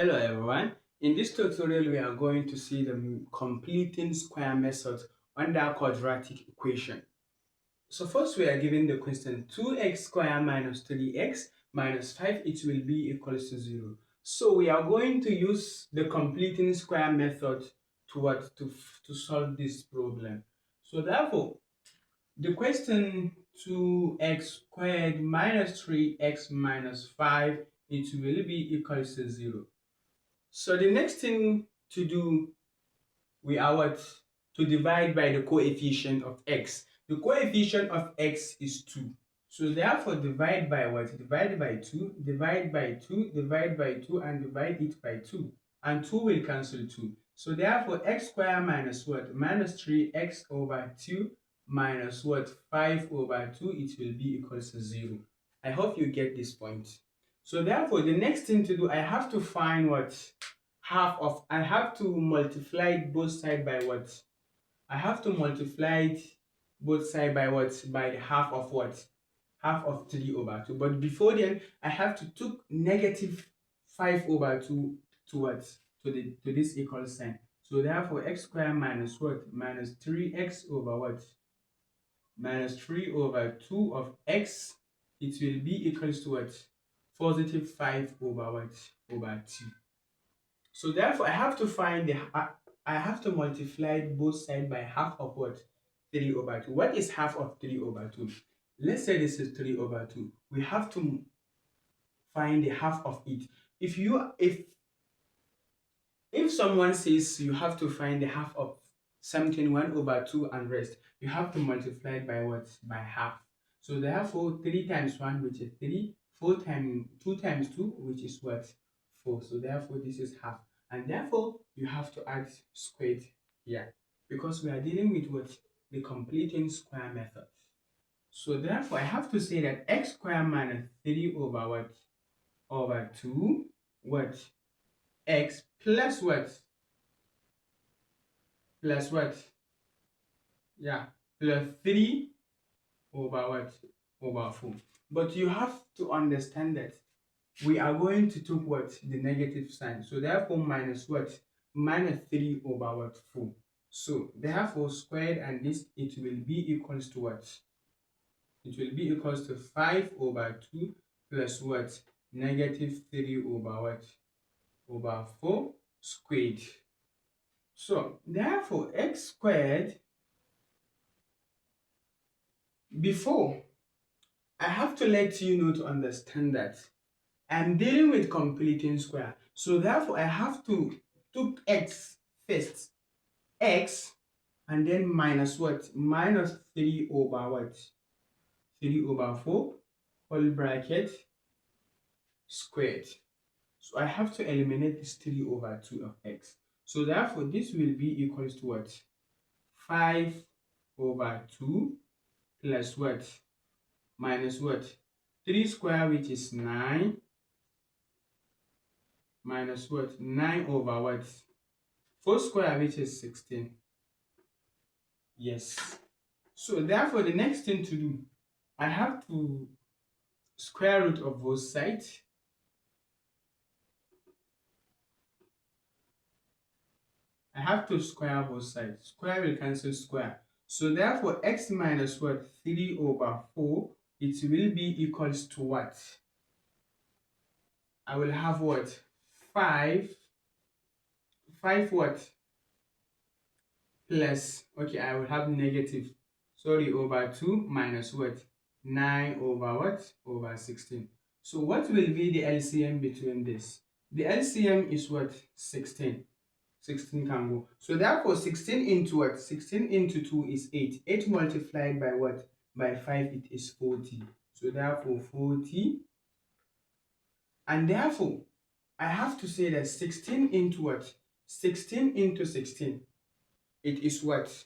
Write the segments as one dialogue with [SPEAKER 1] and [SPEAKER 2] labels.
[SPEAKER 1] Hello everyone. In this tutorial, we are going to see the completing square method under quadratic equation. So first we are given the question 2x squared minus 3x minus 5, it will be equals to 0. So we are going to use the completing square method to solve this problem. So therefore, the question 2x squared minus 3x minus 5, it will be equals to 0. So the next thing to do, we are what? To divide by the coefficient of x. The coefficient of x is 2. So therefore divide by what? Divide by 2, divide by 2, divide by 2, and divide it by 2. And 2 will cancel 2. So therefore x squared minus what? Minus 3x over 2 minus what? 5 over 2, it will be equals to 0. I hope you get this point. So therefore the next thing to do, I have to find what? I have to multiply both sides by what? I have to multiply both sides by what? By the half of what? Half of 3 over 2. But before then, I have to took negative 5 over 2 to what? To this equal sign. So therefore, x squared minus what? Minus 3x over what? Minus 3 over 2 of x. It will be equals to what? Positive 5 over what? Over 2. So therefore, I have to find I have to multiply both sides by half of what? 3 over 2. What is half of 3 over 2? Let's say this is 3 over 2. We have to find the half of it. If someone says you have to find the half of something 1 over 2 and rest, you have to multiply it by what? By half. So therefore 3 times 1, which is 3, 4 times 2 times 2, which is what? 4. So therefore this is half. And therefore you have to add squared here, because we are dealing with what? The completing square method. So therefore I have to say that x squared minus 3 over what? Over 2 what? X plus what? Plus what? Yeah, plus 3 over what? Over 4. But you have to understand that we are going to take what? The negative sign. So therefore minus what? Minus 3 over what? 4. So therefore squared, and this, it will be equals to what? It will be equals to 5 over 2 plus what? Negative 3 over what? Over 4 squared. So therefore x squared, before, I have to let you know to understand that I'm dealing with completing square. So therefore I have to take x first. X, and then minus what? Minus 3 over what? 3 over 4 whole bracket squared. So I have to eliminate this 3 over 2 of x. So therefore this will be equals to what? 5 over 2 plus what? Minus what? 3 square, which is 9, minus what? 9 over what? 4 square, which is 16. Yes. So therefore the next thing to do, I have to square root of both sides. I have to square both sides. Square will cancel square. So therefore x minus what? 3 over 4, it will be equals to what? I will have what? 5 what? Plus, okay, I will have negative, sorry, over 2 minus what? 9 over what? Over 16. So what will be the LCM between this? The LCM is what? 16. 16 can go. So therefore 16 into what? 16 into 2 is 8. 8 multiplied by what? By 5, it is 40. So therefore 40. And therefore I have to say that 16 into what? 16 into 16. It is what?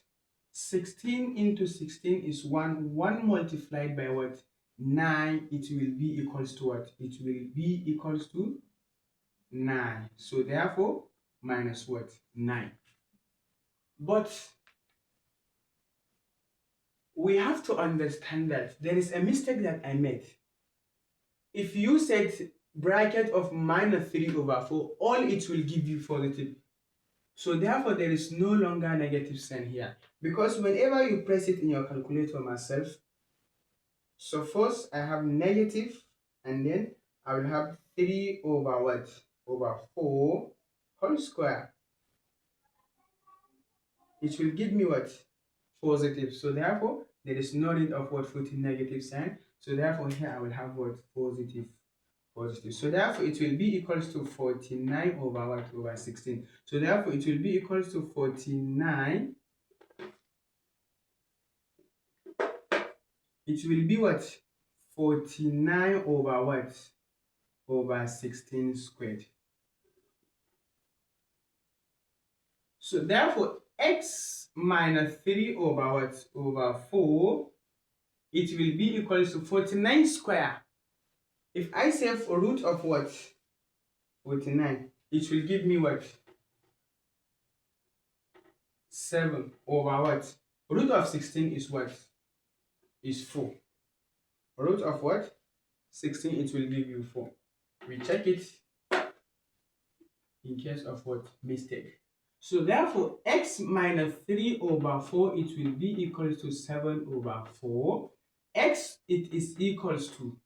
[SPEAKER 1] 16 into 16 is 1. 1 multiplied by what? 9. It will be equals to what? It will be equals to 9. So therefore minus what? 9. But we have to understand that there is a mistake that I made. If you said bracket of minus 3 over 4, all it will give you positive. So therefore, there is no longer negative sign here, because whenever you press it in your calculator myself, so first I have negative, and then I will have 3 over what? Over 4 whole square. It will give me what? Positive. So therefore, there is no need of what? Putting negative sign. So therefore, here I will have what? Positive. Positive. So therefore, it will be equals to 49 over what? Over 16. So therefore, it will be equals to 49. It will be what? 49 over what? Over 16 squared. So therefore, x minus 3 over what? Over 4, it will be equals to 49 square. If I say for root of what? 49, it will give me what? 7 over what? Root of 16 is what? Is 4. Root of what? 16, it will give you 4. We check it in case of what? Mistake. So therefore, x minus 3 over 4, it will be equals to 7 over 4. X, it is equals to,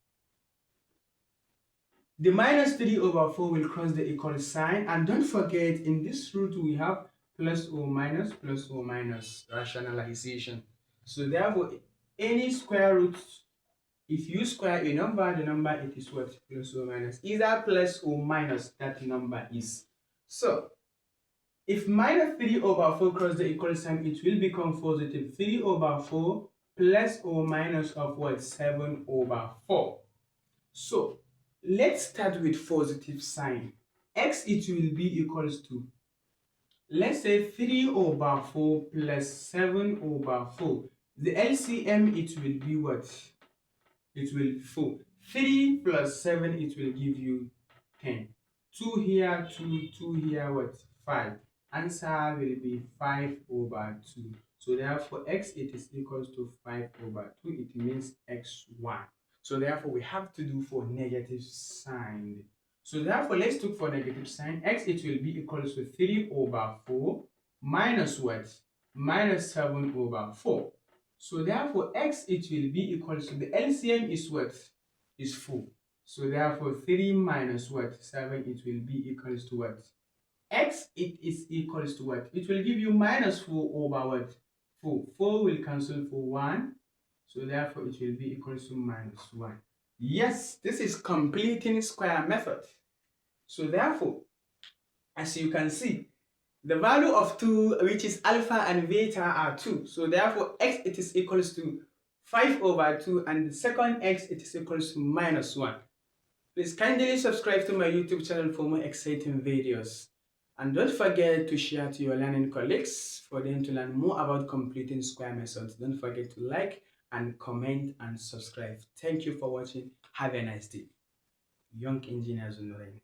[SPEAKER 1] the minus 3 over 4 will cross the equal sign. And don't forget, in this root, we have plus or minus rationalization. So therefore, any square root, if you square a number, the number it is what? Plus or minus. Either plus or minus that number is. So if minus 3 over 4 cross the equal sign, it will become positive 3 over 4 plus or minus of what? 7 over 4. So let's start with positive sign. X, it will be equals to, let's say 3 over 4 plus 7 over 4. The LCM, it will be what? It will 4. 3 plus 7, it will give you 10. 2 here, 2, 2 here, what? 5. Answer will be 5 over 2. So therefore, x, it is equals to 5 over 2. It means x1. So therefore, we have to do for negative sign. So therefore, let's look for negative sign. X, it will be equals to 3 over 4 minus what? Minus 7 over 4. So therefore, x, it will be equals to, the LCM is what? Is 4. So therefore, 3 minus what? 7, it will be equals to what? X, it is equals to what? It will give you minus 4 over what? 4. 4 will cancel for 1. So therefore, it will be equals to minus 1. Yes, this is completing square method. So therefore, as you can see, the value of 2, which is alpha and beta, are 2. So therefore, x, it is equals to 5 over 2, and the second x, it is equals to minus 1. Please kindly subscribe to my YouTube channel for more exciting videos. And don't forget to share to your learning colleagues for them to learn more about completing square methods. Don't forget to like and comment and subscribe. Thank you for watching. Have a nice day. Young Engineer Zunnurain.